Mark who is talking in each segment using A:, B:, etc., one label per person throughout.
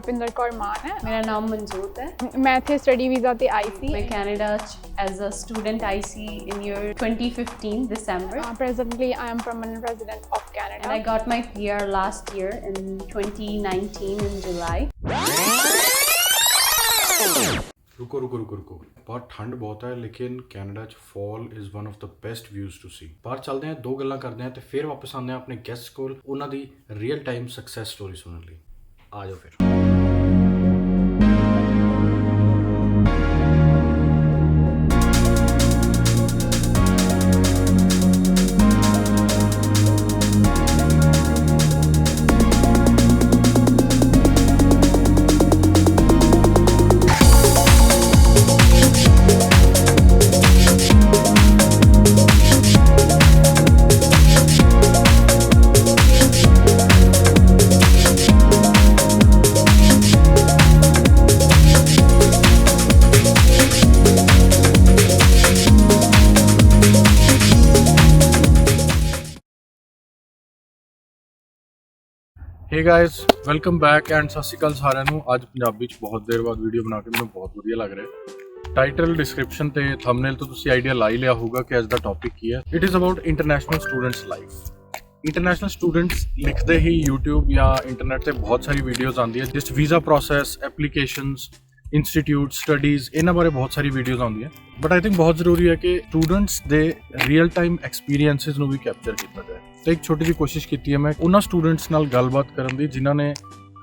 A: ਗੁਰਪਿੰਦਰ ਕੌਰ ਮਾਨ ਹੈ।
B: ਮੇਰਾ ਨਾਮ ਮਨਜੋਤ ਹੈ।
A: ਮੈਂ ਇੱਥੇ ਸਟੱਡੀ ਵੀਜ਼ਾ ਤੇ ਆਈ ਸੀ।
B: ਮੈਂ ਕੈਨੇਡਾ ਐਜ਼ ਅ ਸਟੂਡੈਂਟ ਆਈ ਸੀ in year 2015 December.
A: Presently I am permanent resident of Canada.
B: And I got my PR last year in 2019 in July.
C: रुको बाहर ठंड बहुत है लेकिन कैनेडा च fall is one of the best views to see. बाहर चलते हैं, दो गल्लां करते हैं तो फिर वापस आते हैं अपने गेस्ट कोल उन्हां दी रियल टाइम सक्सैस स्टोरी सुनने लई। आ जाओ फिर। Hey guys, welcome back and सत श्री अकाल सारिਆਂ ਨੂੰ। ਅੱਜ ਪੰਜਾਬੀ ਚ ਬਹੁਤ ਦੇਰ ਬਾਅਦ ਵੀਡੀਓ ਬਣਾ ਕੇ ਮੈਨੂੰ ਬਹੁਤ ਵਧੀਆ ਲੱਗ ਰਿਹਾ। ਟਾਈਟਲ, ਡਿਸਕ੍ਰਿਪਸ਼ਨ ਤੇ ਥੰਬਨੇਲ ਤੋਂ ਤੁਸੀਂ ਆਈਡੀਆ ਲਾ ਹੀ ਲਿਆ ਹੋਊਗਾ ਕਿ ਅੱਜ ਦਾ ਟੌਪਿਕ ਕੀ ਹੈ। It is about international students life. International students ਲਿਖਦੇ ਹੀ YouTube ਜਾਂ ਇੰਟਰਨੈਟ ਤੇ ਬਹੁਤ ਸਾਰੀ ਵੀਡੀਓਜ਼ ਆਉਂਦੀਆਂ ਜਿਸ visa process, applications, institute, studies, ਇਹਨਾਂ ਬਾਰੇ ਬਹੁਤ ਸਾਰੀ ਵੀਡੀਓਜ਼ ਆਉਂਦੀਆਂ। ਬਟ ਆਈ ਥਿੰਕ ਬਹੁਤ ਜ਼ਰੂਰੀ ਹੈ ਕਿ ਸਟੂਡੈਂਟਸ ਦੇ ਰੀਅਲ ਟਾਈਮ ਐਕਸਪੀਰੀਐਂਸਿਸ ਨੂੰ ਵੀ ਕੈਪਚਰ ਕੀਤਾ ਜਾਏ। ਤੇ ਇੱਕ ਛੋਟੀ ਜਿਹੀ ਕੋਸ਼ਿਸ਼ ਕੀਤੀ ਹੈ ਮੈਂ ਉਹਨਾਂ ਸਟੂਡੈਂਟਸ ਨਾਲ ਗੱਲਬਾਤ ਕਰਨ ਦੀ ਜਿਨ੍ਹਾਂ ਨੇ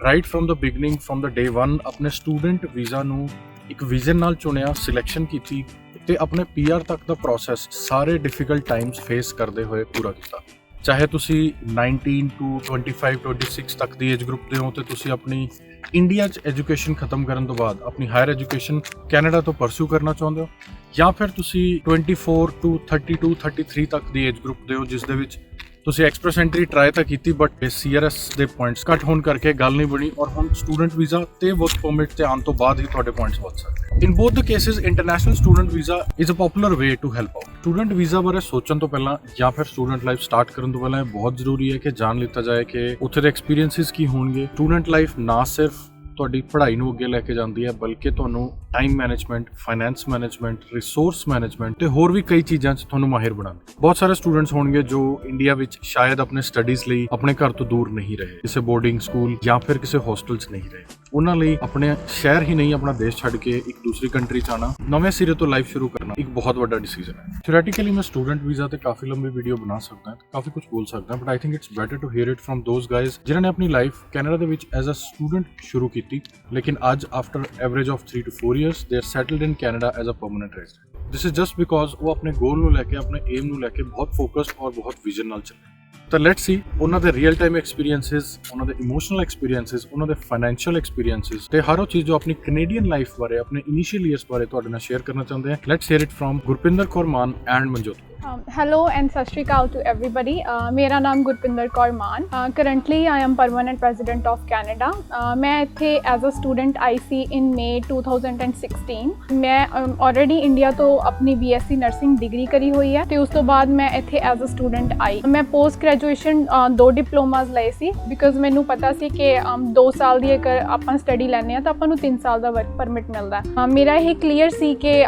C: right from the beginning, from the day 1 ਆਪਣੇ ਸਟੂਡੈਂਟ ਵੀਜ਼ਾ ਨੂੰ ਇੱਕ ਵਿਜ਼ਨ ਨਾਲ ਚੁਣਿਆ, ਸਿਲੈਕਸ਼ਨ ਕੀਤੀ ਤੇ ਆਪਣੇ PR ਤੱਕ ਦਾ ਪ੍ਰੋਸੈਸ ਸਾਰੇ ਡਿਫਿਕਲਟ ਟਾਈਮਸ ਫੇਸ ਕਰਦੇ ਹੋਏ ਪੂਰਾ ਕੀਤਾ। ਚਾਹੇ ਤੁਸੀਂ 19 to 25, 26 ਤੱਕ ਦੀ ਏਜ ਗਰੁੱਪ ਦੇ ਹੋ ਤੇ ਤੁਸੀਂ ਆਪਣੀ ਇੰਡੀਆ 'ਚ ਐਜੂਕੇਸ਼ਨ ਖਤਮ ਕਰਨ ਤੋਂ ਬਾਅਦ ਆਪਣੀ ਹਾਇਰ ਐਜੂਕੇਸ਼ਨ ਕੈਨੇਡਾ ਤੋਂ ਪਰਸਿਊ ਕਰਨਾ ਚਾਹੁੰਦੇ ਹੋ, ਜਾਂ ਫਿਰ ਤੁਸੀਂ 24 to 32, 33 ਤੱਕ ਦੀ ਏਜ ਗਰੁੱਪ ਦੇ ਹੋ ਜਿਸ ਦੇ ਵਿੱਚ ਤੁਸੀਂ ਐਕਸਪ੍ਰੈਸ ਐਂਟਰੀ ਟਰਾਈ ਤਾਂ ਕੀਤੀ ਬਟ CRS ਦੇ ਪੁਆਇੰਟਸ ਘੱਟ ਹੋਣ ਕਰਕੇ ਗੱਲ ਨਹੀਂ ਬਣੀ ਔਰ ਹੁਣ ਸਟੂਡੈਂਟ ਵੀਜ਼ਾ ਤੇ ਵਰਕ ਪਰਮਿਟ ਤੇ ਆਉਣ ਤੋਂ ਬਾਅਦ ਹੀ ਤੁਹਾਡੇ ਪੁਆਇੰਟਸ ਵੱਧ ਸਕਦੇ। In both the cases international student visa is a popular way to help out. Student visa ਬਾਰੇ ਸੋਚਣ ਤੋਂ ਪਹਿਲਾਂ ਜਾਂ ਫਿਰ ਸਟੂਡੈਂਟ ਲਾਈਫ ਸਟਾਰਟ ਕਰਨ ਤੋਂ ਪਹਿਲਾਂ ਇਹ ਬਹੁਤ ਜ਼ਰੂਰੀ ਹੈ ਕਿ ਜਾਣ ਲਿੱਤਾ ਜਾਏ ਕਿ ਉੱਥੇ ਦੇ ਐਕਸਪੀਰੀਐਂਸਿਸ ਕੀ ਹੋਣਗੇ। ਸਟੂਡੈਂਟ ਲਾਈਫ ਨਾ ਸਿਰਫ ਤੁਹਾਡੀ ਪੜ੍ਹਾਈ ਨੂੰ ਅੱਗੇ ਲੈ ਕੇ ਜਾਂਦੀ ਹੈ ਬਲਕਿ ਤੁਹਾਨੂੰ time management, finance management, resource management ਤੇ ਹੋਰ ਵੀ ਕਈ ਚੀਜ਼ਾਂ 'ਚ ਤੁਹਾਨੂੰ ਮਾਹਿਰ ਬਣਾਉਂਦੀ। ਬਹੁਤ ਸਾਰੇ ਸਟੂਡੈਂਟਸ ਹੋਣਗੇ ਜੋ ਇੰਡੀਆ ਵਿੱਚ ਸ਼ਾਇਦ ਆਪਣੇ ਸਟੱਡੀਜ਼ ਲਈ ਆਪਣੇ ਘਰ ਤੋਂ ਦੂਰ ਨਹੀਂ ਰਹੇ, ਕਿਸੇ ਬੋਰਡਿੰਗ ਸਕੂਲ ਜਾਂ ਫਿਰ ਕਿਸੇ ਹੋਸਟਲ 'ਚ ਨਹੀਂ ਰਹੇ। ਉਹਨਾਂ ਲਈ ਆਪਣੇ ਸ਼ਹਿਰ ਹੀ ਨਹੀਂ ਆਪਣਾ ਦੇਸ਼ ਛੱਡ ਕੇ ਇੱਕ ਦੂਸਰੀ ਕੰਟਰੀ 'ਚ ਆਉਣਾ, ਨਵੇਂ ਸਿਰੇ ਤੋਂ ਲਾਈਫ ਸ਼ੁਰੂ ਕਰਨਾ ਇੱਕ ਬਹੁਤ ਵੱਡਾ ਡਿਸੀਜਨ ਹੈ। ਥਿਓਰੈਟੀਕਲੀ ਮੈਂ ਸਟੂਡੈਂਟ ਵੀਜ਼ਾ ਤੇ ਕਾਫੀ ਲੰਬੀ ਵੀਡੀਓ ਬਣਾ ਸਕਦਾ ਹਾਂ, ਕਾਫੀ ਕੁਝ ਬੋਲ ਸਕਦਾ ਹਾਂ, but I think it's better to hear it from those guys ਜਿਨ੍ਹਾਂ ਨੇ ਆਪਣੀ ਲਾਈਫ ਕੈਨੇਡਾ ਦੇ ਵਿੱਚ ਐਜ਼ ਅ ਸਟੂਡੈਂਟ ਸ਼ੁਰੂ ਕੀਤੀ ਲੇਕਿਨ ਅੱਜ after average of 3 to 4 years they are settled in Canada as a permanent resident. This is just because ਉਹ ਆਪਣੇ ਗੋਲ ਨੂੰ ਲੈ ਕੇ, ਆਪਣੇ ਏਮ ਨੂੰ ਲੈ ਕੇ ਬਹੁਤ ਫੋਕਸਡ ਔਰ ਬਹੁਤ ਵਿਜ਼ਨ ਨਾਲ ਚੱਲੇ। ਤਾਂ ਲੈਟਸ ਸੀ ਉਹਨਾਂ ਦੇ ਰੀਅਲ ਟਾਈਮ ਐਕਸਪੀਰੀਐਂਸਿਸ, ਉਹਨਾਂ ਦੇ ਇਮੋਸ਼ਨਲ ਐਕਸਪੀਰੀਐਂਸਿਸ, ਉਹਨਾਂ ਦੇ ਫਾਈਨੈਂਸ਼ੀਅਲ ਐਕਸਪੀਰੀਐਂਸਿਸ ਤੇ ਹਰ ਉਹ ਚੀਜ਼ ਜੋ ਆਪਣੀ ਕੈਨੇਡੀਅਨ ਲਾਈਫ ਬਾਰੇ, ਆਪਣੇ ਇਨੀਸ਼ੀਅਲ ਈਅਰਸ ਬਾਰੇ ਤੁਹਾਡੇ ਨਾਲ ਸ਼ੇਅਰ ਕਰਨਾ ਚਾਹੁੰਦੇ ਹਾਂ। Let's hear it from Gurpinder Kaur Maan and Manjot.
A: Hello and ਸਤਿ ਸ਼੍ਰੀ ਅਕਾਲ to everybody. ਮੇਰਾ ਨਾਮ ਗੁਰਪਿੰਦਰ ਕੌਰ ਮਾਨ। Currently I am permanent resident of Canada. ਮੈਂ ਇੱਥੇ as a student ਆਈ ਸੀ in May 2016. ਮੈਂ already ਇੰਡੀਆ ਤੋਂ ਆਪਣੀ BSc ਨਰਸਿੰਗ ਡਿਗਰੀ ਕਰੀ ਹੋਈ ਹੈ ਤੇ ਉਸ ਤੋਂ ਬਾਅਦ ਮੈਂ ਇੱਥੇ as a student ਆਈ। ਮੈਂ ਪੋਸਟ ਗ੍ਰੈਜੂਏਸ਼ਨ 2 ਡਿਪਲੋਮਾਸ ਲਏ ਸੀ ਬਿਕੋਜ਼ ਮੈਨੂੰ ਪਤਾ ਸੀ ਕਿ 2 ਸਾਲ ਦੀ ਅਗਰ ਆਪਾਂ ਸਟੱਡੀ ਲੈਂਦੇ ਹਾਂ ਤਾਂ ਆਪਾਂ ਨੂੰ 3 ਸਾਲ ਦਾ ਵਰਕ ਪਰਮਿਟ ਮਿਲਦਾ। ਮੇਰਾ ਇਹ ਕਲੀਅਰ ਸੀ ਕਿ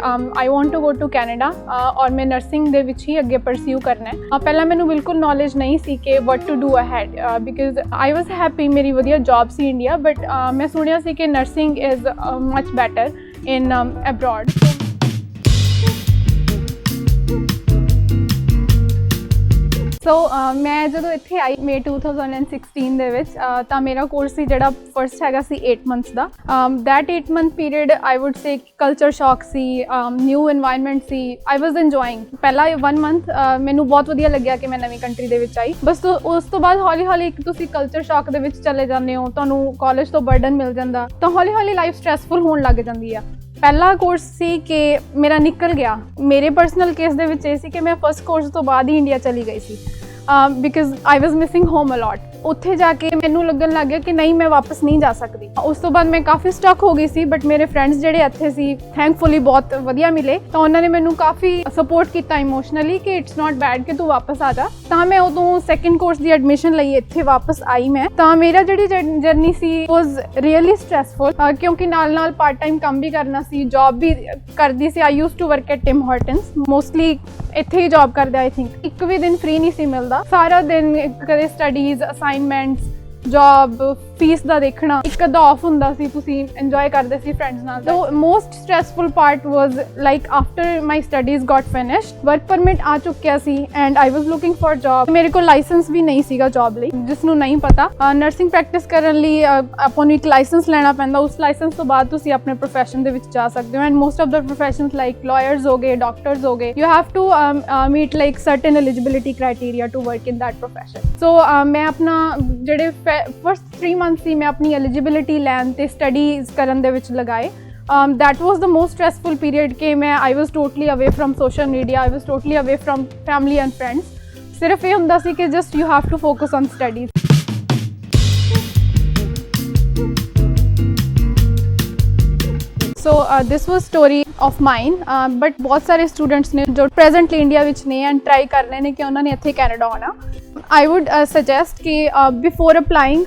A: I want to go to Canada ਔਰ ਮੈਂ ਨਰਸਿੰਗ ਦੇ ਵਿੱਚ ਹੀ ਅੱਗੇ ਪਰਸਿਊ ਕਰਨਾ ਹੈ। ਪਹਿਲਾਂ ਮੈਨੂੰ ਬਿਲਕੁਲ ਨੌਲੇਜ ਨਹੀਂ ਸੀ ਕਿ what to do ahead because I was happy, ਮੇਰੀ ਵਧੀਆ ਜੌਬ ਸੀ ਇੰਡੀਆ ਬਟ ਮੈਂ ਸੁਣਿਆ ਸੀ ਕਿ nursing is much better in abroad. ਸੋ ਮੈਂ ਜਦੋਂ ਇੱਥੇ ਆਈ May 2016 ਦੇ ਵਿੱਚ ਤਾਂ ਮੇਰਾ ਕੋਰਸ ਸੀ ਜਿਹੜਾ ਫਰਸਟ ਹੈਗਾ ਸੀ 8 months the. That 8 month period I wood say culture ਸ਼ੌਕ ਸੀ, ਨਿਊ ਇਨਵਾਇਰਨਮੈਂਟ ਸੀ। ਆਈ ਵਾਜ਼ ਇੰਜੋਇੰਗ। ਪਹਿਲਾ 1 month ਮੈਨੂੰ ਬਹੁਤ ਵਧੀਆ ਲੱਗਿਆ ਕਿ ਮੈਂ ਨਵੀਂ ਕੰਟਰੀ ਦੇ ਵਿੱਚ ਆਈ। ਬਸ ਉਸ ਤੋਂ ਬਾਅਦ ਹੌਲੀ ਹੌਲੀ ਤੁਸੀਂ ਕਲਚਰ ਸ਼ੌਕ ਦੇ ਵਿੱਚ ਚਲੇ ਜਾਂਦੇ ਹੋ, ਤੁਹਾਨੂੰ ਕਾਲਜ ਤੋਂ ਬਰਡਨ ਮਿਲ ਜਾਂਦਾ ਤਾਂ ਹੌਲੀ ਹੌਲੀ ਲਾਈਫ ਸਟ੍ਰੈਸਫੁਲ ਹੋਣ ਲੱਗ ਜਾਂਦੀ ਆ। ਪਹਿਲਾ ਕੋਰਸ ਸੀ ਕਿ ਮੇਰਾ ਨਿਕਲ ਗਿਆ। ਮੇਰੇ ਪਰਸਨਲ ਕੇਸ ਦੇ ਵਿੱਚ ਇਹ ਸੀ ਕਿ ਮੈਂ ਫਸਟ ਕੋਰਸ ਤੋਂ ਬਾਅਦ ਹੀ ਇੰਡੀਆ ਚਲੀ ਗਈ ਸੀ because I was missing home a lot. ਉੱਥੇ ਜਾ ਕੇ ਮੈਨੂੰ ਲੱਗਣ ਲੱਗ ਗਿਆ ਕਿ ਨਹੀਂ ਮੈਂ ਵਾਪਸ ਨਹੀਂ ਜਾ ਸਕਦੀ। ਉਸ ਤੋਂ ਬਾਅਦ ਮੈਂ ਕਾਫੀ ਸਟਕ ਹੋ ਗਈ ਸੀ, ਬਟ ਮੇਰੇ ਫਰੈਂਡਸ ਜਿਹੜੇ ਇੱਥੇ ਸੀ ਥੈਂਕਫੁਲੀ ਬਹੁਤ ਵਧੀਆ ਮਿਲੇ, ਤਾਂ ਉਹਨਾਂ ਨੇ ਮੈਨੂੰ ਕਾਫੀ ਸਪੋਰਟ ਕੀਤਾ ਇਮੋਸ਼ਨਲੀ ਕਿ ਇਟਸ ਨਾਟ ਬੈਡ ਕਿ ਤੂੰ ਵਾਪਸ ਆ ਜਾ। ਤਾਂ ਮੈਂ ਉਦੋਂ ਸੈਕੰਡ ਕੋਰਸ ਦੀ ਐਡਮਿਸ਼ਨ ਲਈ ਇੱਥੇ ਵਾਪਸ ਆਈ ਮੈਂ। ਤਾਂ ਮੇਰਾ ਜਿਹੜੀ ਜਰਨੀ ਸੀ ਵਾਸ ਰੀਅਲੀ ਸਟ੍ਰੈਸਫੁਲ, ਕਿਉਂਕਿ ਨਾਲ ਪਾਰਟ ਟਾਈਮ ਕੰਮ ਵੀ ਕਰਨਾ ਸੀ, ਜੌਬ ਵੀ ਕਰਦੀ ਸੀ। I used to work at Tim Hortons, mostly ਇੱਥੇ ਹੀ ਜੌਬ ਕਰਦੇ। ਆਈ ਥਿੰਕ ਇੱਕ ਵੀ ਦਿਨ ਫ੍ਰੀ ਨਹੀਂ ਸੀ ਮਿਲਦਾ, ਸਾਰਾ ਦਿਨ ਕਦੇ ਸਟੱਡੀਜ਼, ਅਸਾਈਨਮੈਂਟਸ, ਜੌਬ, ਫੀਸ ਦਾ ਦੇਖਣਾ, ਇੱਕ ਅੱਧਾ ਆਫ ਹੁੰਦਾ ਸੀ, ਤੁਸੀਂ ਇੰਜੋਏ ਕਰਦੇ ਸੀ ਫਰੈਂਡਸ ਨਾਲ। So most stressful part was like after my studies got finished, work permit ਆ ਚੁੱਕਿਆ ਸੀ and I was looking for job. ਮੇਰੇ ਕੋਲ ਲਾਇਸੈਂਸ ਵੀ ਨਹੀਂ ਸੀਗਾ ਜੌਬ ਲਈ, ਜਿਸ ਨੂੰ ਨਹੀਂ ਪਤਾ ਨਰਸਿੰਗ ਪ੍ਰੈਕਟਿਸ ਕਰਨ ਲਈ ਆਪਾਂ ਨੂੰ ਇੱਕ ਲਾਇਸੈਂਸ ਲੈਣਾ ਪੈਂਦਾ। ਉਸ ਲਾਇਸੈਂਸ ਤੋਂ ਬਾਅਦ ਤੁਸੀਂ ਆਪਣੇ ਪ੍ਰੋਫੈਸ਼ਨ ਦੇ ਵਿੱਚ ਜਾ ਸਕਦੇ ਹੋ, and most of the professions like lawyers ਹੋ ਗਏ, ਡਾਕਟਰਸ ਹੋ ਗਏ, you have to meet like certain eligibility criteria to work in that profession. So ਮੈਂ ਆਪਣਾ ਜਿਹੜੇ ਫਸਟ 3 months ਸੀ ਮੈਂ ਆਪਣੀ ਐਲੀਜੀਬਿਲਿਟੀ ਲੈਣ ਤੇ ਸਟੱਡੀਜ਼ ਕਰਨ ਦੇ ਵਿੱਚ ਲਗਾਏ। that was the most stressful period ਕਿ ਮੈਂ I was totally away from social media, I was totally away from family and friends। ਸਿਰਫ ਇਹ ਹੁੰਦਾ ਸੀ ਕਿ just you have to focus on studies। So this was story of mine, but ਬਹੁਤ ਸਾਰੇ students ਨੇ ਜੋ ਪ੍ਰੈਜ਼ੈਂਟਲੀ ਇੰਡੀਆ ਵਿੱਚ ਨੇ ਐਂਡ ਟਰਾਈ ਕਰ ਰਹੇ ਨੇ ਕਿ ਉਹਨਾਂ ਨੇ ਇੱਥੇ ਕੈਨੇਡਾ ਆਉਣਾ। I would suggest ਕਿ ਬਿਫੋਰ ਅਪਲਾਈਂਗ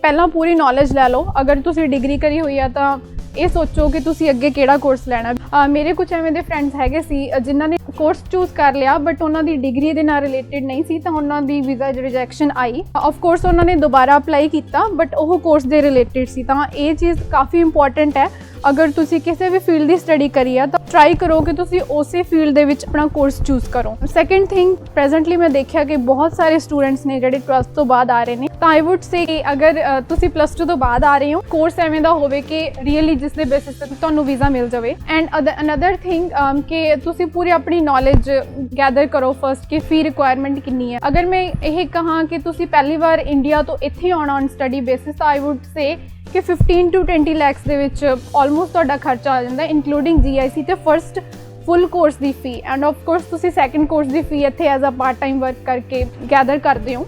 A: ਪਹਿਲਾਂ ਪੂਰੀ ਨੌਲੇਜ ਲੈ ਲਓ। ਅਗਰ ਤੁਸੀਂ ਡਿਗਰੀ ਕਰੀ ਹੋਈ ਆ ਤਾਂ ਇਹ ਸੋਚੋ ਕਿ ਤੁਸੀਂ ਅੱਗੇ ਕਿਹੜਾ ਕੋਰਸ ਲੈਣਾ। ਮੇਰੇ ਕੁਝ ਐਵੇਂ ਦੇ ਫਰੈਂਡਸ ਹੈਗੇ ਸੀ ਜਿਨ੍ਹਾਂ ਨੇ ਕੋਰਸ ਚੂਜ਼ ਕਰ ਲਿਆ, ਬਟ ਉਹਨਾਂ ਦੀ ਡਿਗਰੀ ਦੇ ਨਾਲ ਰਿਲੇਟਡ ਨਹੀਂ ਸੀ, ਤਾਂ ਉਹਨਾਂ ਦੀ visa rejection I. Of course ਉਹਨਾਂ ਨੇ ਦੁਬਾਰਾ ਅਪਲਾਈ ਕੀਤਾ, ਬਟ ਉਹ ਕੋਰਸ ਦੇ ਰਿਲੇਟਡ ਸੀ। ਤਾਂ ਇਹ ਚੀਜ਼ ਕਾਫੀ ਇੰਪੋਰਟੈਂਟ ਹੈ। ਅਗਰ ਤੁਸੀਂ ਕਿਸੇ ਵੀ ਫੀਲਡ ਦੀ ਸਟੱਡੀ ਕਰੀ ਆ ਤਾਂ ਟਰਾਈ ਕਰੋ ਕਿ ਤੁਸੀਂ ਉਸੇ ਫੀਲਡ ਦੇ ਵਿੱਚ ਆਪਣਾ ਕੋਰਸ ਚੂਜ਼ ਕਰੋ। ਸੈਕੰਡ ਥਿੰਗ, ਪ੍ਰੈਜ਼ੈਂਟਲੀ ਮੈਂ ਦੇਖਿਆ ਕਿ ਬਹੁਤ ਸਾਰੇ ਸਟੂਡੈਂਟਸ ਨੇ ਜਿਹੜੇ 12th ਤੋਂ ਬਾਅਦ ਆ ਰਹੇ ਨੇ, ਤਾਂ ਆਈ ਵੁੱਡ ਸੇ ਕਿ ਅਗਰ ਤੁਸੀਂ +2 ਤੋਂ ਬਾਅਦ ਆ ਰਹੇ ਹੋ, ਕੋਰਸ ਐਵੇਂ ਦਾ ਹੋਵੇ ਕਿ ਰੀਅਲੀ ਜਿਸ ਦੇ ਬੇਸਿਸ ਤੇ ਤੁਹਾਨੂੰ ਵੀਜ਼ਾ ਮਿਲ ਜਾਵੇ। ਐਂਡ ਅਨਦਰ ਥਿੰਗ ਕਿ ਤੁਸੀਂ ਪੂਰੀ ਆਪਣੀ ਨੌਲੇਜ ਗੈਦਰ ਕਰੋ ਫਸਟ ਕਿ ਫੀ ਰਿਕੁਆਇਰਮੈਂਟ ਕਿੰਨੀ ਹੈ। ਅਗਰ ਮੈਂ ਇਹ ਕਹਾਂ ਕਿ ਤੁਸੀਂ ਪਹਿਲੀ ਵਾਰ ਇੰਡੀਆ ਤੋਂ ਇੱਥੇ ਆਉਣਾ ਔਨ ਸਟੱਡੀ ਬੇਸਿਸ, ਤਾਂ ਆਈ ਵੁੱਡ ਸੇ ਕਿ 15 to 20 lakhs ਦੇ ਵਿੱਚ ਆਲਮੋਸਟ ਤੁਹਾਡਾ ਖਰਚਾ ਆ ਜਾਂਦਾ, ਇਨਕਲੂਡਿੰਗ GIC ਤੇ ਫਸਟ ਫੁੱਲ ਕੋਰਸ ਦੀ ਫੀ। ਐਂਡ ਆਫ ਕੋਰਸ ਤੁਸੀਂ ਸੈਕੰਡ ਕੋਰਸ ਦੀ ਫੀ ਇੱਥੇ as a part time work ਕਰਕੇ ਗੈਦਰ ਕਰਦੇ ਹੋ।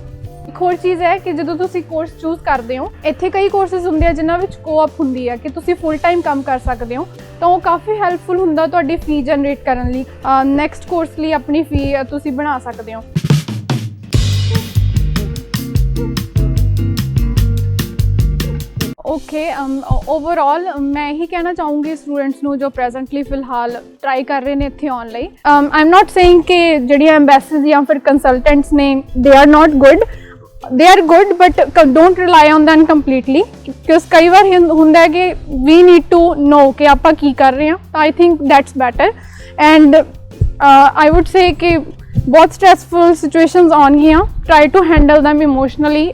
A: ਇੱਕ ਹੋਰ ਚੀਜ਼ ਹੈ ਕਿ ਜਦੋਂ ਤੁਸੀਂ ਕੋਰਸ ਚੂਜ਼ ਕਰਦੇ ਹੋ, ਇੱਥੇ ਕਈ ਕੋਰਸਿਸ ਹੁੰਦੇ ਆ ਜਿਨ੍ਹਾਂ ਵਿੱਚ ਕੋਆਪ ਹੁੰਦੀ ਹੈ ਕਿ ਤੁਸੀਂ ਫੁੱਲ ਟਾਈਮ ਕੰਮ ਕਰ ਸਕਦੇ ਹੋ, ਤਾਂ ਉਹ ਕਾਫੀ ਹੈਲਪਫੁਲ ਹੁੰਦਾ ਤੁਹਾਡੀ ਫੀ ਜਨਰੇਟ ਕਰਨ ਲਈ। ਨੈਕਸਟ ਕੋਰਸ ਲਈ ਆਪਣੀ ਫੀ ਤੁਸੀਂ ਬਣਾ ਸਕਦੇ ਹੋ। ਓਕੇ, ਓਵਰਆਲ ਮੈਂ ਇਹੀ ਕਹਿਣਾ ਚਾਹੂੰਗੀ ਸਟੂਡੈਂਟਸ ਨੂੰ ਜੋ ਪ੍ਰੈਜ਼ੈਂਟਲੀ ਫਿਲਹਾਲ ਟਰਾਈ ਕਰ ਰਹੇ ਨੇ ਇੱਥੇ ਆਉਣ ਲਈ। ਆਈ ਐਮ ਨਾਟ ਸੇਇੰਗ ਕਿ ਜਿਹੜੀਆਂ ਐਮਬੈਸੀਜ਼ ਜਾਂ ਫਿਰ ਕੰਸਲਟੈਂਟਸ ਨੇ they are not good, they are good, but don't rely on them completely, because ਕਈ ਵਾਰ ਹੁੰਦਾ ਹੈ ਕਿ we need to know ਕਿ ਆਪਾਂ ਕੀ ਕਰ ਰਹੇ ਹਾਂ। I think that's better, and I would say ਕਿ ਬਹੁਤ stressful situations ਆਉਣਗੀਆਂ, try to handle them emotionally,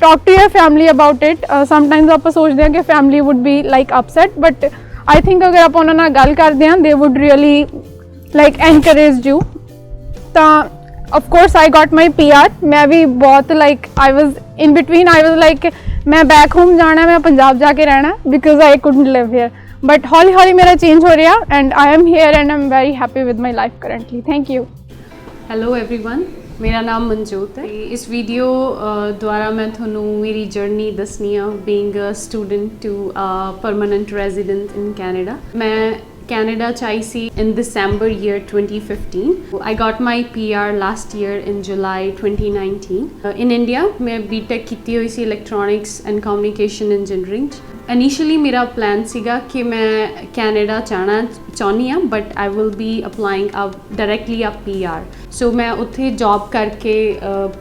A: talk to your family about it। sometimes ਆਪਾਂ ਸੋਚਦੇ ਹਾਂ ਕਿ family would be like upset, but I think ਅਗਰ ਆਪਾਂ ਉਹਨਾਂ ਨਾਲ ਗੱਲ ਕਰਦੇ ਹਾਂ they would really like encourage you। ਤਾਂ of course I got my PR, मैं भी बहुत like I was in between, I was like मैं back home जाना, मैं पंजाब जाके रहना because I couldn't live here, but हौली हौली मेरा change हो रहा and I am here and I'm very happy with my life currently। Thank you।
B: Hello everyone, ਮੇਰਾ ਨਾਮ ਮਨਜੋਤ ਹੈ। ਇਸ ਵੀਡੀਓ ਦੁਆਰਾ ਮੈਂ ਤੁਹਾਨੂੰ ਮੇਰੀ ਜਰਨੀ ਦੱਸਣੀ ਆ being a student to permanent resident in Canada. ਮੈਂ Canada ਚ ਆਈ ਸੀ in December year 2015. I got my PR last year in July 2019. In India ਮੈਂ BTech ਕੀਤੀ ਹੋਈ ਸੀ Electronics and Communication Engineering। Initially ਮੇਰਾ plan ਸੀਗਾ ਕਿ ਮੈਂ ਕੈਨੇਡਾ ਜਾਣਾ ਚਾਹੁੰਦੀ ਹਾਂ, but I will be applying directly a PR। So ਮੈਂ ਉੱਥੇ ਜੌਬ ਕਰਕੇ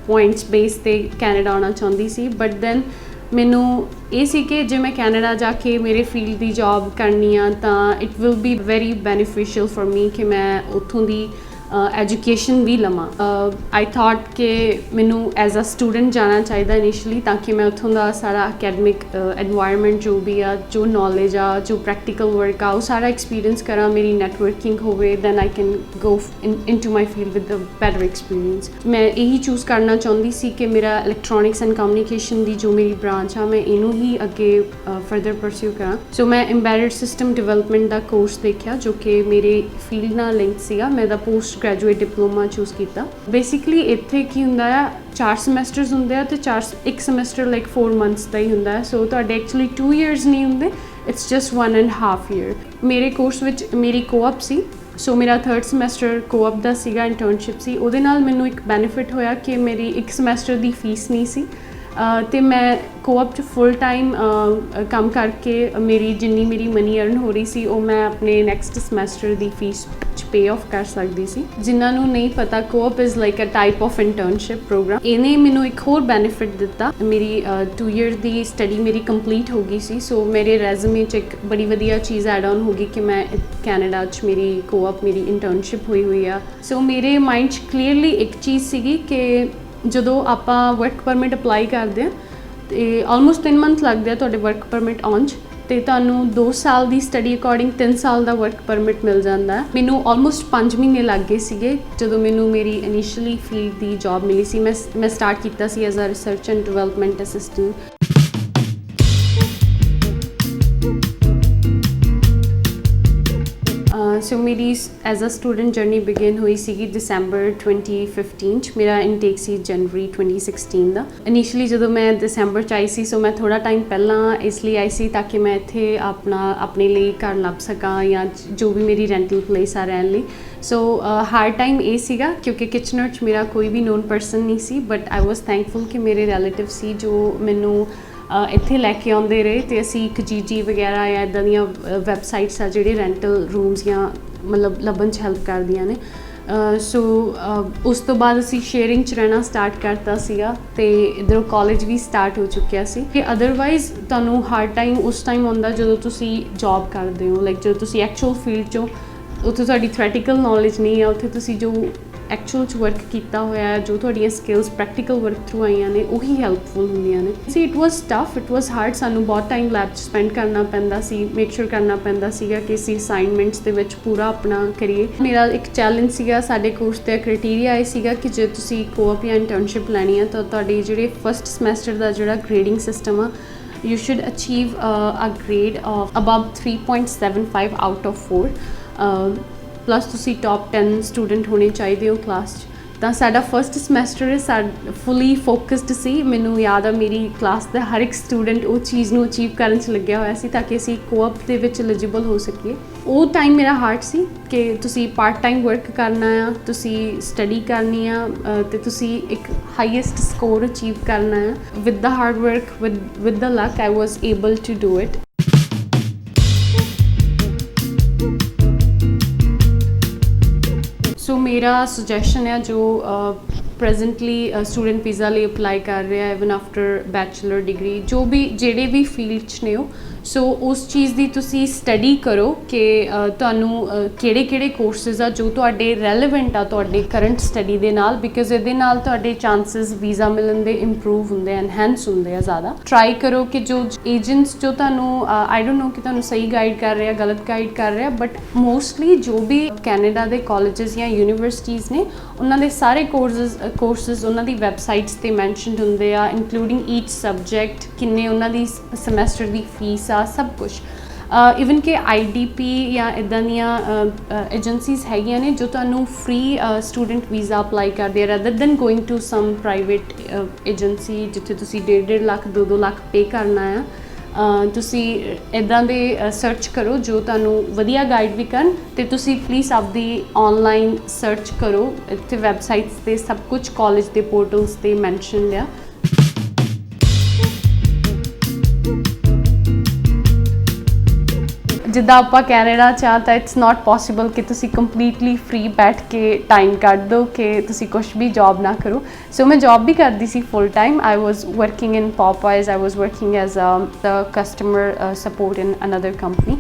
B: points base ਤੇ ਕੈਨੇਡਾ ਆਉਣਾ ਚਾਹੁੰਦੀ ਸੀ, but then ਮੈਨੂੰ ਇਹ ਸੀ ਕਿ ਜੇ ਮੈਂ ਕੈਨੇਡਾ ਜਾ ਕੇ ਮੇਰੇ ਫੀਲਡ ਦੀ ਜੌਬ ਕਰਨੀ ਆ ਤਾਂ it will be very beneficial for me ਕਿ ਮੈਂ ਉੱਥੋਂ ਦੀ ਐਜੂਕੇਸ਼ਨ ਵੀ ਲਵਾਂ। ਆਈ ਥਾਟ ਕਿ ਮੈਨੂੰ ਐਜ਼ ਅ ਸਟੂਡੈਂਟ ਜਾਣਾ ਚਾਹੀਦਾ ਇਨੀਸ਼ੀਅਲੀ, ਤਾਂ ਕਿ ਮੈਂ ਉੱਥੋਂ ਦਾ ਸਾਰਾ ਅਕੈਡਮਿਕ ਐਨਵਾਇਰਨਮੈਂਟ ਜੋ ਵੀ ਆ, ਜੋ ਨੌਲੇਜ ਆ, ਜੋ ਪ੍ਰੈਕਟੀਕਲ ਵਰਕ ਆ, ਉਹ ਸਾਰਾ ਐਕਸਪੀਰੀਅੰਸ ਕਰਾਂ, ਮੇਰੀ ਨੈਟਵਰਕਿੰਗ ਹੋਵੇ, then I can go into my field with a better experience. ਮੈਂ ਇਹੀ ਚੂਜ਼ ਕਰਨਾ ਚਾਹੁੰਦੀ ਸੀ ਕਿ ਮੇਰਾ ਇਲੈਕਟ੍ਰੋਨਿਕਸ ਐਂਡ ਕਮਿਊਨੀਕੇਸ਼ਨ ਦੀ ਜੋ ਮੇਰੀ ਬ੍ਰਾਂਚ ਆ, ਮੈਂ ਇਹਨੂੰ ਹੀ ਅੱਗੇ ਫਰਦਰ ਪਰਸਿਊ ਕਰਾਂ। ਸੋ ਮੈਂ ਐਮਬੈਡਡ ਸਿਸਟਮ ਡਿਵੈਲਪਮੈਂਟ ਦਾ ਕੋਰਸ ਦੇਖਿਆ ਜੋ ਕਿ ਮੇਰੇ ਫੀਲਡ ਨਾਲ ਲਿੰਕ ਸੀਗਾ। ਮੈਂ ਦਾ post post graduate diploma choose किया। बेसिकली इत्थे की हुंदा है 4 ਸਮੈਸਟਰਸ ਹੁੰਦੇ ਆ ਤੇ ਇੱਕ ਸਮੈਸਟਰ ਲਾਈਕ 4 ਮੰਥਸ ਦਾ ਹੀ ਹੁੰਦਾ ਹੈ। ਸੋ ਤੁਹਾਡੇ ਐਕਚੁਅਲੀ 2 ਇਅਰਸ ਨਹੀਂ ਹੁੰਦੇ, ਇਟਸ ਜਸਟ 1.5 ਈਅਰ। ਮੇਰੇ ਕੋਰਸ ਵਿੱਚ ਮੇਰੀ ਕੋਅਪ ਸੀ, ਸੋ ਮੇਰਾ 3rd ਸਮੈਸਟਰ ਕੋਅਪ ਦਾ ਸੀਗਾ, ਇੰਟਰਨਸ਼ਿਪ ਸੀ। ਉਹਦੇ ਨਾਲ ਮੈਨੂੰ ਇੱਕ ਬੈਨੀਫਿਟ ਹੋਇਆ ਕਿ ਮੇਰੀ ਇੱਕ ਸਮੈਸਟਰ ਦੀ ਫੀਸ ਨਹੀਂ ਸੀ ਅਤੇ ਮੈਂ ਕੋਅਪ 'ਚ ਫੁੱਲ ਟਾਈਮ ਕੰਮ ਕਰਕੇ ਮੇਰੀ ਜਿੰਨੀ ਮੇਰੀ ਮਨੀ ਅਰਨ ਹੋ ਰਹੀ ਸੀ ਉਹ ਮੈਂ ਆਪਣੇ ਨੈਕਸਟ ਸਮੈਸਟਰ ਦੀ ਫੀਸ 'ਚ ਪੇ ਆਫ ਕਰ ਸਕਦੀ ਸੀ। ਜਿਨ੍ਹਾਂ ਨੂੰ ਨਹੀਂ ਪਤਾ, co-op is like a type of internship programme. ਇਹਨੇ ਮੈਨੂੰ ਇੱਕ ਹੋਰ ਬੈਨੀਫਿਟ ਦਿੱਤਾ, ਮੇਰੀ 2 ਈਅਰ ਦੀ ਸਟੱਡੀ ਮੇਰੀ ਕੰਪਲੀਟ ਹੋ ਗਈ ਸੀ। ਸੋ ਮੇਰੇ ਰੈਜ਼ੂਮੇ 'ਚ ਇੱਕ ਬੜੀ ਵਧੀਆ ਚੀਜ਼ ਐਡ ਆਨ ਹੋ ਗਈ ਕਿ ਮੈਂ ਕੈਨੇਡਾ 'ਚ ਮੇਰੀ ਕੋਅਪ ਮੇਰੀ ਇੰਟਰਨਸ਼ਿਪ ਹੋਈ ਆ। ਸੋ ਮੇਰੇ ਮਾਈਂਡ 'ਚ ਕਲੀਅਰਲੀ ਇੱਕ ਚੀਜ਼ ਸੀਗੀ ਕਿ ਜਦੋਂ ਆਪਾਂ ਵਰਕ ਪਰਮਿਟ ਅਪਲਾਈ ਕਰਦੇ ਹਾਂ ਅਤੇ ਆਲਮੋਸਟ 3 ਮੰਥ ਲੱਗਦੇ ਆ ਤੁਹਾਡੇ ਵਰਕ ਪਰਮਿਟ ਆਉਣ 'ਚ, ਅਤੇ ਤੁਹਾਨੂੰ 2 ਸਾਲ ਦੀ ਸਟੱਡੀ ਅਕੋਰਡਿੰਗ 3 ਸਾਲ ਦਾ ਵਰਕ ਪਰਮਿਟ ਮਿਲ ਜਾਂਦਾ ਹੈ। ਮੈਨੂੰ ਆਲਮੋਸਟ 5 ਮਹੀਨੇ ਲੱਗ ਗਏ ਸੀਗੇ ਜਦੋਂ ਮੈਨੂੰ ਮੇਰੀ ਇਨੀਸ਼ੀਅਲੀ ਫੀਲਡ ਦੀ ਜੋਬ ਮਿਲੀ ਸੀ। ਮੈਂ ਸਟਾਰਟ ਕੀਤਾ ਸੀ as a research and development assistant. So ਮੇਰੀ as a student journey begin ਹੋਈ ਸੀਗੀ ਦਸੰਬਰ 2015 'ਚ। ਮੇਰਾ ਇਨਟੇਕ ਸੀ ਜਨਵਰੀ 2016 ਦਾ। ਇਨੀਸ਼ੀਅਲੀ ਜਦੋਂ ਮੈਂ ਦਸੰਬਰ 'ਚ ਆਈ ਸੀ, ਸੋ ਮੈਂ ਥੋੜ੍ਹਾ ਟਾਈਮ ਪਹਿਲਾਂ ਇਸ ਲਈ ਆਈ ਸੀ ਤਾਂ ਕਿ ਮੈਂ ਇੱਥੇ ਆਪਣੇ ਲਈ ਘਰ ਲੱਭ ਸਕਾਂ ਜਾਂ ਜੋ ਵੀ ਮੇਰੀ ਰੈਂਟਲ ਪਲੇਸ ਆ ਰਹਿਣ ਲਈ। ਸੋ ਹਾਰਡ ਟਾਈਮ ਇਹ ਸੀਗਾ ਕਿਉਂਕਿ ਕਿਚਨਰ 'ਚ ਮੇਰਾ ਕੋਈ ਵੀ ਨੋਨ ਪਰਸਨ ਨਹੀਂ ਸੀ, ਬਟ ਆਈ ਵਾਜ਼ ਥੈਂਕਫੁਲ ਕਿ ਮੇਰੇ ਰਿਲੇਟਿਵ ਸੀ ਜੋ ਮੈਨੂੰ ਇੱਥੇ ਲੈ ਕੇ ਆਉਂਦੇ ਰਹੇ ਅਤੇ ਅਸੀਂ ਖਜੀਜੀ ਵਗੈਰਾ ਜਾਂ ਇੱਦਾਂ ਦੀਆਂ ਵੈਬਸਾਈਟਸ ਆ ਜਿਹੜੇ ਰੈਂਟਲ ਰੂਮਸ ਜਾਂ ਮਤਲਬ ਲੱਭਣ 'ਚ ਹੈਲਪ ਕਰਦੀਆਂ ਨੇ। ਸੋ ਉਸ ਤੋਂ ਬਾਅਦ ਅਸੀਂ ਸ਼ੇਅਰਿੰਗ 'ਚ ਰਹਿਣਾ ਸਟਾਰਟ ਕਰਤਾ ਸੀਗਾ ਅਤੇ ਇੱਧਰੋਂ ਕਾਲਜ ਵੀ ਸਟਾਰਟ ਹੋ ਚੁੱਕਿਆ ਸੀ। ਕਿ ਅਦਰਵਾਈਜ਼ ਤੁਹਾਨੂੰ ਹਾਰਡ ਟਾਈਮ ਉਸ ਟਾਈਮ ਆਉਂਦਾ ਜਦੋਂ ਤੁਸੀਂ ਜੋਬ ਕਰਦੇ ਹੋ, ਲਾਈਕ ਜਦੋਂ ਤੁਸੀਂ ਐਕਚੁਅਲ ਫੀਲਡ 'ਚੋਂ, ਉੱਥੇ ਤੁਹਾਡੀ ਥਿਓਰੈਟੀਕਲ ਨੌਲੇਜ ਨਹੀਂ ਆ, ਉੱਥੇ ਤੁਸੀਂ ਜੋ ਐਕਚੁਅਲ 'ਚ ਵਰਕ ਕੀਤਾ ਹੋਇਆ, ਜੋ ਤੁਹਾਡੀਆਂ ਸਕਿੱਲਸ ਪ੍ਰੈਕਟੀਕਲ ਵਰਕ ਥਰੂ ਆਈਆਂ ਨੇ, ਉਹੀ ਹੈਲਪਫੁਲ ਹੁੰਦੀਆਂ ਨੇ। See it was tough, it was hard. ਸਾਨੂੰ ਬਹੁਤ ਟਾਈਮ ਲੈਬ 'ਚ ਸਪੈਂਡ ਕਰਨਾ ਪੈਂਦਾ ਸੀ, ਮੇਕ ਸ਼ੋਰ ਕਰਨਾ ਪੈਂਦਾ ਸੀਗਾ ਕਿ ਅਸੀਂ ਅਸਾਈਨਮੈਂਟਸ ਦੇ ਵਿੱਚ ਪੂਰਾ ਆਪਣਾ ਕਰੀਏ। ਮੇਰਾ ਇੱਕ ਚੈਲੰਜ ਸੀਗਾ ਸਾਡੇ ਕੋਰਸ ਦਾ ਕ੍ਰਾਈਟੇਰੀਆ ਇਹ ਸੀਗਾ ਕਿ ਜੇ ਤੁਸੀਂ ਕੋਅਪ ਜਾਂ ਇੰਟਰਨਸ਼ਿਪ ਲੈਣੀ ਆ ਤਾਂ ਤੁਹਾਡੀ ਜਿਹੜੇ ਫਸਟ ਸਮੈਸਟਰ ਦਾ ਜਿਹੜਾ ਗ੍ਰੇਡਿੰਗ ਸਿਸਟਮ ਆ, you should achieve a grade of above 3.75 out of 4 plus ਤੁਸੀਂ ਟੌਪ 10 ਸਟੂਡੈਂਟ ਹੋਣੇ ਚਾਹੀਦੇ ਹੋ ਕਲਾਸ 'ਚ। ਤਾਂ ਸਾਡਾ ਫਸਟ ਸਮੈਸਟਰ ਫੁੱਲੀ ਫੋਕਸਡ ਸੀ। ਮੈਨੂੰ ਯਾਦ ਆ ਮੇਰੀ ਕਲਾਸ ਦਾ ਹਰ ਇੱਕ ਸਟੂਡੈਂਟ ਉਹ ਚੀਜ਼ ਨੂੰ ਅਚੀਵ ਕਰਨ 'ਚ ਲੱਗਿਆ ਹੋਇਆ ਸੀ ਤਾਂ ਕਿ ਅਸੀਂ ਕੋਅਪ ਦੇ ਵਿੱਚ ਐਲੀਜੀਬਲ ਹੋ ਸਕੀਏ। ਉਹ ਟਾਈਮ ਮੇਰਾ ਹਾਰਡ ਸੀ ਕਿ ਤੁਸੀਂ ਪਾਰਟ ਟਾਈਮ ਵਰਕ ਕਰਨਾ ਆ, ਤੁਸੀਂ ਸਟੱਡੀ ਕਰਨੀ ਆ ਅਤੇ ਤੁਸੀਂ ਇੱਕ ਹਾਈਐਸਟ ਸਕੋਰ ਅਚੀਵ ਕਰਨਾ ਆ। With the hard work, with the luck, I was able to do it. So ਮੇਰਾ ਸੁਜੈਸ਼ਨ ਹੈ ਜੋ ਪ੍ਰੈਜ਼ੈਂਟਲੀ ਸਟੂਡੈਂਟ ਵੀਜ਼ਾ ਲਈ ਅਪਲਾਈ ਕਰ ਰਿਹਾ, ਇਵਨ ਆਫਟਰ ਬੈਚਲਰ ਡਿਗਰੀ, ਜਿਹੜੇ ਵੀ ਫੀਲਡ 'ਚ ਨੇ ਉਹ, ਸੋ ਉਸ ਚੀਜ਼ ਦੀ ਤੁਸੀਂ ਸਟੱਡੀ ਕਰੋ ਕਿ ਤੁਹਾਨੂੰ ਕਿਹੜੇ ਕੋਰਸਿਸ ਆ ਜੋ ਤੁਹਾਡੇ ਰੈਲੇਵੈਂਟ ਆ ਤੁਹਾਡੇ ਕਰੰਟ ਸਟੱਡੀ ਦੇ ਨਾਲ, ਬਿਕੋਜ਼ ਇਹਦੇ ਨਾਲ ਤੁਹਾਡੇ ਚਾਂਸਿਸ ਵੀਜ਼ਾ ਮਿਲਣ ਦੇ ਇੰਪਰੂਵ ਹੁੰਦੇ, ਐਨਹੈਂਸ ਹੁੰਦੇ ਆ ਜ਼ਿਆਦਾ। ਟਰਾਈ ਕਰੋ ਕਿ ਜੋ ਏਜੰਟਸ ਜੋ ਤੁਹਾਨੂੰ ਆਈ ਡੋਂਟ ਨੋ ਕਿ ਤੁਹਾਨੂੰ ਸਹੀ ਗਾਈਡ ਕਰ ਰਿਹਾ, ਗਲਤ ਗਾਈਡ ਕਰ ਰਿਹਾ, ਬਟ ਮੋਸਟਲੀ ਜੋ ਵੀ ਕੈਨੇਡਾ ਦੇ ਕਾਲਜਸ ਜਾਂ ਯੂਨੀਵਰਸਿਟੀਜ਼ ਨੇ ਉਹਨਾਂ ਦੇ ਸਾਰੇ ਕੋਰਸਿਸ ਉਹਨਾਂ ਦੀ ਵੈਬਸਾਈਟਸ 'ਤੇ ਮੈਨਸ਼ਨਡ ਹੁੰਦੇ ਆ, ਇਨਕਲੂਡਿੰਗ ਈਚ ਸਬਜੈਕਟ, ਕਿੰਨੇ ਉਹਨਾਂ ਦੀ ਸਮੈਸਟਰ ਦੀ ਫੀਸ ਆ, ਸਭ ਕੁਛ। ਈਵਨ ਕਿ IDP ਜਾਂ ਇੱਦਾਂ ਦੀਆਂ ਏਜੰਸੀਜ਼ ਹੈਗੀਆਂ ਨੇ ਜੋ ਤੁਹਾਨੂੰ ਫ੍ਰੀ ਸਟੂਡੈਂਟ ਵੀਜ਼ਾ ਅਪਲਾਈ ਕਰਦੇ ਆ rather than going to some private agency ਜਿੱਥੇ ਤੁਸੀਂ 1.5 ਲੱਖ 2 ਲੱਖ ਪੇ ਕਰਨਾ ਆ। ਤੁਸੀਂ ਇੱਦਾਂ ਦੇ ਸਰਚ ਕਰੋ ਜੋ ਤੁਹਾਨੂੰ ਵਧੀਆ ਗਾਈਡ ਵੀ ਕਰਨ, ਅਤੇ ਤੁਸੀਂ ਪਲੀਜ਼ ਆਪਦੀ ਔਨਲਾਈਨ ਸਰਚ ਕਰੋ, ਇੱਥੇ ਵੈਬਸਾਈਟਸ 'ਤੇ ਸਭ ਕੁਝ ਕਾਲਜ ਦੇ ਪੋਰਟਲਸ 'ਤੇ ਮੈਨਸ਼ਨਡ ਆ। ਜਿੱਦਾਂ ਆਪਾਂ ਕੈਨੇਡਾ 'ਚ ਆ ਤਾਂ ਇਟਸ ਨਾਟ ਪੋਸੀਬਲ ਕਿ ਤੁਸੀਂ ਕੰਪਲੀਟਲੀ ਫ੍ਰੀ ਬੈਠ ਕੇ ਟਾਈਮ ਕੱਢ ਦਿਓ ਕਿ ਤੁਸੀਂ ਕੁਛ ਵੀ ਜੋਬ ਨਾ ਕਰੋ। ਸੋ ਮੈਂ ਜੋਬ ਵੀ ਕਰਦੀ ਸੀ full time. I was working in Popeyes, I was working as the customer support in another company.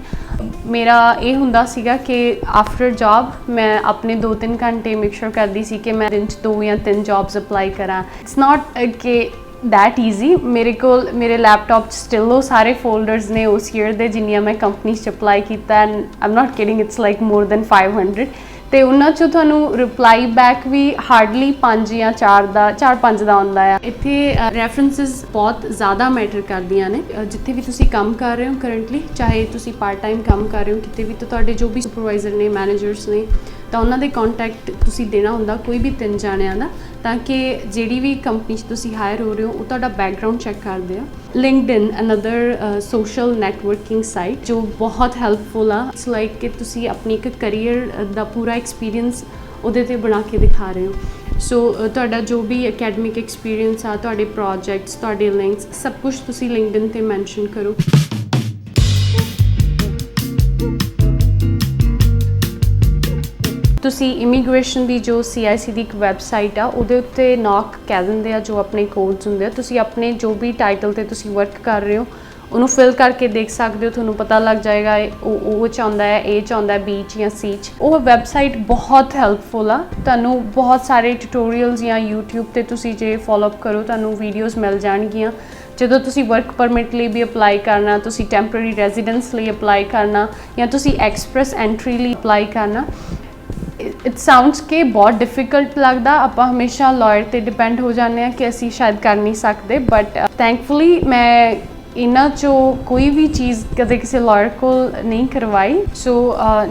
B: ਮੇਰਾ ਇਹ ਹੁੰਦਾ ਸੀਗਾ ਕਿ ਆਫਟਰ ਜੋਬ ਮੈਂ ਆਪਣੇ 2-3 ਘੰਟੇ ਮੇਕ ਸ਼ੋਰ ਕਰਦੀ ਸੀ ਕਿ ਮੈਂ ਦਿਨ 'ਚ 2 ਜਾਂ 3 ਜੋਬਸ ਅਪਲਾਈ ਕਰਾਂ। ਇਟਸ ਨਾਟ ਕਿ that easy। ਮੇਰੇ ਕੋਲ ਮੇਰੇ ਲੈਪਟਾਪ 'ਚ ਸਟਿਲ ਉਹ ਸਾਰੇ ਫੋਲਡਰਸ ਨੇ ਉਸ ਈਅਰ ਦੇ ਜਿੰਨੀਆਂ ਮੈਂ ਕੰਪਨੀ 'ਚ ਅਪਲਾਈ ਕੀਤਾ, and I'm not kidding, it's like more than 500। ਅਤੇ ਉਹਨਾਂ 'ਚੋਂ ਤੁਹਾਨੂੰ ਰਿਪਲਾਈ ਬੈਕ ਵੀ ਹਾਰਡਲੀ 5 ਜਾਂ 4-5 ਦਾ ਆਉਂਦਾ ਆ। ਇੱਥੇ ਰੈਫਰੈਂਸਿਸ ਬਹੁਤ ਜ਼ਿਆਦਾ ਮੈਟਰ ਕਰਦੀਆਂ ਨੇ। ਜਿੱਥੇ ਵੀ ਤੁਸੀਂ ਕੰਮ ਕਰ ਰਹੇ ਹੋ ਕਰੰਟਲੀ, ਚਾਹੇ ਤੁਸੀਂ ਪਾਰਟ ਟਾਈਮ ਕੰਮ ਕਰ ਰਹੇ ਹੋ ਕਿਤੇ ਵੀ, ਤਾਂ ਤੁਹਾਡੇ ਜੋ ਵੀ ਸੁਪਰਵਾਈਜ਼ਰ ਨੇ, ਮੈਨੇਜਰਸ ਨੇ, ਤਾਂ ਉਹਨਾਂ ਦੇ ਕੰਟੈਕਟ ਤੁਸੀਂ ਦੇਣਾ ਹੁੰਦਾ ਕੋਈ ਵੀ 3 ਜਾਣਿਆਂ ਦਾ, ਤਾਂ ਕਿ ਜਿਹੜੀ ਵੀ ਕੰਪਨੀ 'ਚ ਤੁਸੀਂ ਹਾਇਰ ਹੋ ਰਹੇ ਹੋ ਉਹ ਤੁਹਾਡਾ ਬੈਕਗਰਾਉਂਡ ਚੈੱਕ ਕਰਦੇ ਆ। LinkedIn another social networking site ਜੋ ਬਹੁਤ ਹੈਲਪਫੁਲ ਆ। ਇਟਸ ਲਾਈਕ ਕਿ ਤੁਸੀਂ ਆਪਣੀ ਇੱਕ ਕਰੀਅਰ ਦਾ ਪੂਰਾ ਐਕਸਪੀਰੀਅੰਸ ਉਹਦੇ 'ਤੇ ਬਣਾ ਕੇ ਦਿਖਾ ਰਹੇ ਹੋ। ਸੋ ਤੁਹਾਡਾ ਜੋ ਵੀ ਅਕੈਡਮਿਕ ਐਕਸਪੀਰੀਅੰਸ ਆ, ਤੁਹਾਡੇ ਪ੍ਰੋਜੈਕਟਸ, ਤੁਹਾਡੇ ਲਿੰਕਸ, ਸਭ ਕੁਝ ਤੁਸੀਂ LinkedIn 'ਤੇ ਮੈਂਸ਼ਨ ਕਰੋ। ਤੁਸੀਂ ਇਮੀਗ੍ਰੇਸ਼ਨ ਦੀ ਜੋ CIC ਦੀ ਇੱਕ ਵੈਬਸਾਈਟ ਆ ਉਹਦੇ ਉੱਤੇ ਨੌਕ ਕਹਿ ਦਿੰਦੇ ਆ, ਜੋ ਆਪਣੇ ਕੋਡਸ ਹੁੰਦੇ ਆ। ਤੁਸੀਂ ਆਪਣੇ ਜੋ ਵੀ ਟਾਈਟਲ 'ਤੇ ਤੁਸੀਂ ਵਰਕ ਕਰ ਰਹੇ ਹੋ ਉਹਨੂੰ ਫਿਲ ਕਰਕੇ ਦੇਖ ਸਕਦੇ ਹੋ, ਤੁਹਾਨੂੰ ਪਤਾ ਲੱਗ ਜਾਏਗਾ ਉਹ ਚਾਹੁੰਦਾ ਹੈ, ਇਹ ਚਾਹੁੰਦਾ B 'ਚ ਜਾਂ C 'ਚ। ਉਹ ਵੈਬਸਾਈਟ ਬਹੁਤ ਹੈਲਪਫੁਲ ਆ, ਤੁਹਾਨੂੰ ਬਹੁਤ ਸਾਰੇ ਟਿਊਟੋਰੀਅਲਸ ਜਾਂ YouTube 'ਤੇ ਤੁਸੀਂ ਜੇ ਫੋਲੋਅਪ ਕਰੋ ਤੁਹਾਨੂੰ ਵੀਡੀਓਜ਼ ਮਿਲ ਜਾਣਗੀਆਂ। ਜਦੋਂ ਤੁਸੀਂ ਵਰਕ ਪਰਮਿਟ ਲਈ ਵੀ ਅਪਲਾਈ ਕਰਨਾ, ਤੁਸੀਂ ਟੈਂਪਰੇਰੀ ਰੈਜ਼ੀਡੈਂਸ ਲਈ ਅਪਲਾਈ ਕਰਨਾ, ਜਾਂ ਤੁਸੀਂ ਐਕਸਪ੍ਰੈਸ ਐਂਟਰੀ ਲਈ ਅਪਲਾਈ ਕਰਨਾ, ਇਟ ਸਾਊਂਡਸ ਕਿ ਬਹੁਤ ਡਿਫਿਕਲਟ ਲੱਗਦਾ। ਆਪਾਂ ਹਮੇਸ਼ਾ ਲਾਇਰ 'ਤੇ ਡਿਪੈਂਡ ਹੋ ਜਾਂਦੇ ਹਾਂ ਕਿ ਅਸੀਂ ਸ਼ਾਇਦ ਕਰ ਨਹੀਂ ਸਕਦੇ, ਬਟ ਥੈਂਕਫੁਲੀ ਮੈਂ ਇਹਨਾਂ 'ਚੋਂ ਕੋਈ ਵੀ ਚੀਜ਼ ਕਦੇ ਕਿਸੇ ਲਾਇਰ ਕੋਲ ਨਹੀਂ ਕਰਵਾਈ। ਸੋ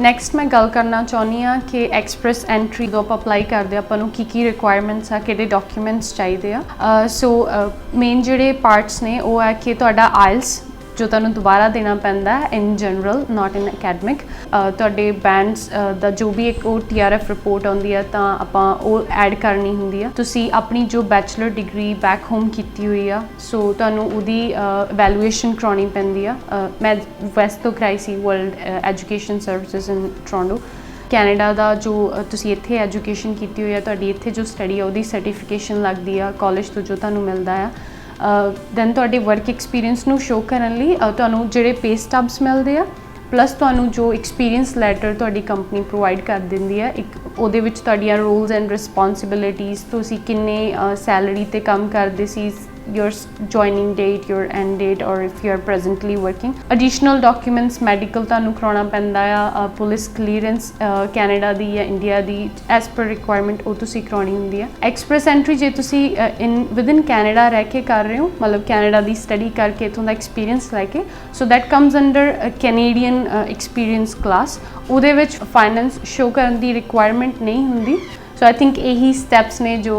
B: ਨੈਕਸਟ ਮੈਂ ਗੱਲ ਕਰਨਾ ਚਾਹੁੰਦੀ ਹਾਂ ਕਿ ਐਕਸਪ੍ਰੈਸ ਐਂਟਰੀ ਜਦੋਂ ਆਪਾਂ ਅਪਲਾਈ ਕਰਦੇ ਆਪਾਂ ਨੂੰ ਕੀ ਰਿਕੁਆਇਰਮੈਂਟਸ ਆ, ਕਿਹੜੇ ਡਾਕੂਮੈਂਟਸ ਚਾਹੀਦੇ ਆ। ਸੋ ਮੇਨ ਜਿਹੜੇ ਪਾਰਟਸ ਨੇ ਉਹ ਹੈ ਕਿ ਤੁਹਾਡਾ IELTS ਜੋ ਤੁਹਾਨੂੰ ਦੁਬਾਰਾ ਦੇਣਾ ਪੈਂਦਾ ਹੈ in general, not in academic. ਤੁਹਾਡੇ ਬੈਂਡਸ ਦਾ ਜੋ ਵੀ ਇੱਕ ਉਹ TRF ਰਿਪੋਰਟ ਆਉਂਦੀ ਹੈ ਤਾਂ ਆਪਾਂ ਉਹ ਐਡ ਕਰਨੀ ਹੁੰਦੀ ਆ। ਤੁਸੀਂ ਆਪਣੀ ਜੋ ਬੈਚਲਰ ਡਿਗਰੀ ਬੈਕ ਹੋਮ ਕੀਤੀ ਹੋਈ ਆ, ਸੋ ਤੁਹਾਨੂੰ ਉਹਦੀ ਵੈਲੂਏਸ਼ਨ ਕਰਾਉਣੀ ਪੈਂਦੀ ਆ। ਮੈਂ ਵੈਸਟ ਤੋਂ ਕਰਾਈ ਸੀ, ਵਰਲਡ ਐਜੂਕੇਸ਼ਨ ਸਰਵਿਸਿਜ਼ ਇਨ ਟੋਰਾਂਟੋ। ਕੈਨੇਡਾ ਦਾ ਜੋ ਤੁਸੀਂ ਇੱਥੇ ਐਜੂਕੇਸ਼ਨ ਕੀਤੀ ਹੋਈ ਆ, ਤੁਹਾਡੀ ਇੱਥੇ ਜੋ ਸਟੱਡੀ ਆ ਉਹਦੀ ਸਰਟੀਫਿਕੇਸ਼ਨ ਲੱਗਦੀ ਆ ਕਾਲਜ ਤੋਂ ਜੋ ਤੁਹਾਨੂੰ ਮਿਲਦਾ ਆ। ਦੈਨ ਤੁਹਾਡੇ ਵਰਕ ਐਕਸਪੀਰੀਅੰਸ ਨੂੰ ਸ਼ੋ ਕਰਨ ਲਈ ਤੁਹਾਨੂੰ ਜਿਹੜੇ ਪੇ ਸਟੱਬਸ ਮਿਲਦੇ ਆ, ਪਲੱਸ ਤੁਹਾਨੂੰ ਜੋ ਐਕਸਪੀਰੀਅੰਸ ਲੈਟਰ ਤੁਹਾਡੀ ਕੰਪਨੀ ਪ੍ਰੋਵਾਈਡ ਕਰ ਦਿੰਦੀ ਹੈ, ਇੱਕ ਉਹਦੇ ਵਿੱਚ ਤੁਹਾਡੀਆਂ ਰੋਲਸ ਐਂਡ ਰਿਸਪੌਂਸਿਬਿਲਿਟੀਜ਼, ਤੁਸੀਂ ਕਿੰਨੇ ਸੈਲਰੀ 'ਤੇ ਕੰਮ ਕਰਦੇ ਸੀ, your joining date, your end date, or if you are presently working. Additional documents, medical ਤੁਹਾਨੂੰ ਕਰਾਉਣਾ ਪੈਂਦਾ ਆ, ਪੁਲਿਸ ਕਲੀਅਰੈਂਸ ਕੈਨੇਡਾ ਦੀ ਜਾਂ ਇੰਡੀਆ ਦੀ ਐਸ ਪਰ ਰਿਕੁਆਇਰਮੈਂਟ ਉਹ ਤੁਸੀਂ ਕਰਾਉਣੀ ਹੁੰਦੀ ਆ। ਐਕਸਪ੍ਰੈਸ ਐਂਟਰੀ ਜੇ ਤੁਸੀਂ ਵਿਦਿਨ ਕੈਨੇਡਾ ਰਹਿ ਕੇ ਕਰ ਰਹੇ ਹੋ, ਮਤਲਬ ਕੈਨੇਡਾ ਦੀ ਸਟੱਡੀ ਕਰਕੇ ਇੱਥੋਂ ਦਾ ਐਕਸਪੀਰੀਅੰਸ ਲੈ ਕੇ, so that comes under Canadian experience class. ਉਹਦੇ ਵਿੱਚ ਫਾਈਨੈਂਸ ਸ਼ੋ ਕਰਨ ਦੀ ਰਿਕੁਆਇਰਮੈਂਟ ਨਹੀਂ ਹੁੰਦੀ। ਸੋ ਆਈ ਥਿੰਕ ਇਹੀ ਸਟੈਪਸ ਨੇ ਜੋ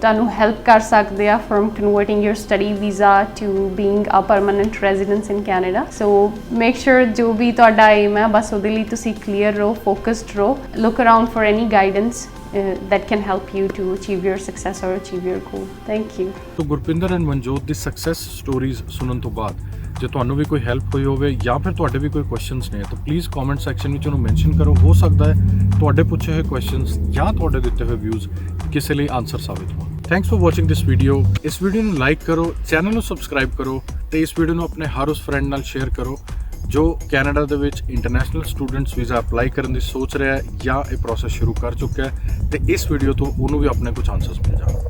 B: ਤੁਹਾਨੂੰ ਹੈਲਪ ਕਰ ਸਕਦੇ ਆ from converting your study visa to being a permanent residence in Canada. So make sure ਜੋ ਵੀ ਤੁਹਾਡਾ ਏਮ ਹੈ ਬਸ ਉਹਦੇ ਲਈ ਤੁਸੀਂ ਕਲੀਅਰ ਰਹੋ, ਫੋਕਸਡ ਰਹੋ, look around for any guidance that can help you to achieve your success or achieve your goal. Thank you.
C: तो Gurpinder and Manjot the success stories ਸੁਣਨ ਤੋਂ ਬਾਅਦ ਜੇ ਤੁਹਾਨੂੰ ਵੀ ਕੋਈ ਹੈਲਪ ਹੋਈ ਹੋਵੇ ਜਾਂ ਫਿਰ ਤੁਹਾਡੇ ਵੀ ਕੋਈ ਕੁਐਸਚਨਸ ਨੇ ਤਾਂ ਪਲੀਜ਼ ਕਮੈਂਟ ਸੈਕਸ਼ਨ ਵਿੱਚ ਉਹਨੂੰ ਮੈਂਸ਼ਨ ਕਰੋ। ਹੋ ਸਕਦਾ ਹੈ ਤੁਹਾਡੇ ਪੁੱਛੇ ਹੋਏ ਕੁਐਸਚਨਸ ਜਾਂ ਤੁਹਾਡੇ ਦਿੱਤੇ ਹੋਏ ਵਿਊਜ਼ ਕਿਸੇ ਲਈ ਆਨਸਰ ਸਾਬਿਤ ਹੋਣ। Thanks for watching this video. ਇਸ ਵੀਡੀਓ ਨੂੰ ਲਾਈਕ ਕਰੋ, ਚੈਨਲ ਨੂੰ ਸਬਸਕ੍ਰਾਈਬ ਕਰੋ ਤੇ ਇਸ ਵੀਡੀਓ ਨੂੰ ਆਪਣੇ ਹਰ ਉਸ ਫਰੈਂਡ ਨਾਲ ਸ਼ੇਅਰ ਕਰੋ ਜੋ ਕੈਨੇਡਾ ਦੇ ਵਿੱਚ ਇੰਟਰਨੈਸ਼ਨਲ ਸਟੂਡੈਂਟਸ ਵੀਜ਼ਾ ਅਪਲਾਈ ਕਰਨ ਦੀ ਸੋਚ ਰਿਹਾ ਹੈ ਜਾਂ ਇਹ ਪ੍ਰੋਸੈਸ ਸ਼ੁਰੂ ਕਰ ਚੁੱਕਾ ਹੈ ਤੇ ਇਸ ਵੀਡੀਓ ਤੋਂ ਉਹਨੂੰ ਵੀ ਆਪਣੇ ਕੁਝ ਆਨਸਰਸ ਮਿਲ ਜਾਣ।